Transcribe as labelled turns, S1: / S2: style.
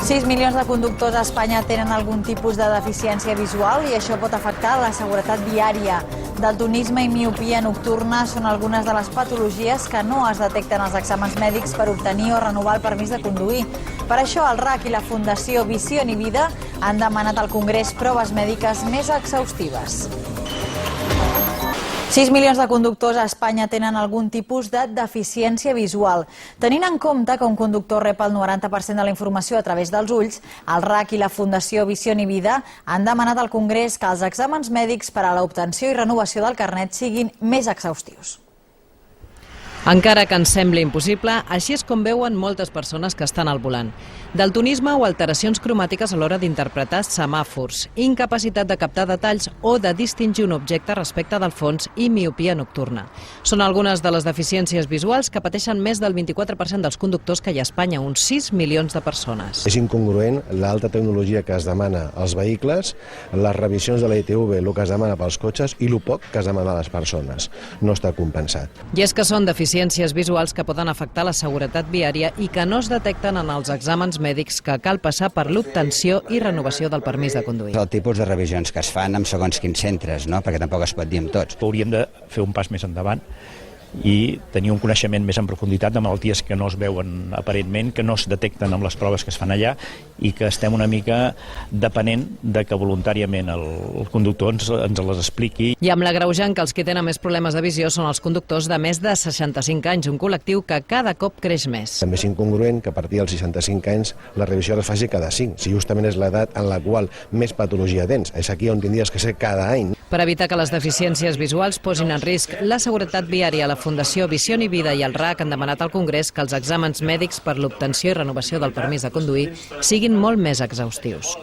S1: 6 milions de conductors a Espanya tenen algun tipus de deficiència visual i això pot afectar la seguretat viària. Daltonisme i miopia nocturna són algunes de les patologies que no es detecten als exàmens mèdics per obtenir o renovar el permís de conduir. Per això el RAC i la Fundació Visión i Vida han demanat al Congrés proves mèdiques més exhaustives. 6 milions de conductors a Espanya tenen algun tipus de deficiència visual. Tenint en compte que un conductor rep el 90% de la informació a través dels ulls, el RAC i la Fundació Visión i Vida han demanat al Congrés que els exàmens mèdics per a l'obtenció i renovació del carnet siguin més exhaustius.
S2: Encara que ens sembli impossible, així és com veuen moltes persones que estan al volant. Daltonisme o alteracions cromàtiques a l'hora d'interpretar semàfors, incapacitat de captar detalls o de distingir un objecte respecte del fons i miopia nocturna. Són algunes de les deficiències visuals que pateixen més del 24% dels conductors que hi ha a Espanya, uns 6 milions de persones.
S3: És incongruent l'alta tecnologia que es demana als vehicles, les revisions de la ITV, el que es demana pels cotxes i el poc que es demana a les persones. No està compensat.
S2: I és que són deficiències visuals que poden afectar la seguretat viària i que no es detecten en els exàmens mèdics que cal passar per l'obtenció i renovació del permís de conduir.
S4: El tipus de revisions que es fan amb segons quins centres, no? Perquè tampoc es pot dir amb tots.
S5: Hauríem de fer un pas més endavant i tenir un coneixement més en profunditat de malalties que no es veuen aparentment, que no es detecten amb les proves que es fan allà i que estem una mica depenent de que voluntàriament el conductor ens les expliqui.
S2: I amb l'agreujant que els que tenen més problemes de visió són els conductors de més de 65 anys, un col·lectiu que cada cop creix més.
S3: També és incongruent que a partir dels 65 anys la revisió es faci cada 5, si justament és l'edat en la qual més patologia tens. És aquí on tindries que ser cada any.
S2: Per evitar que les deficiències visuals posin en risc la seguretat viària, la Fundació Visión i Vida i el RAC han demanat al Congrés que els exàmens mèdics per l'obtenció i renovació del permís de conduir siguin molt més exhaustius.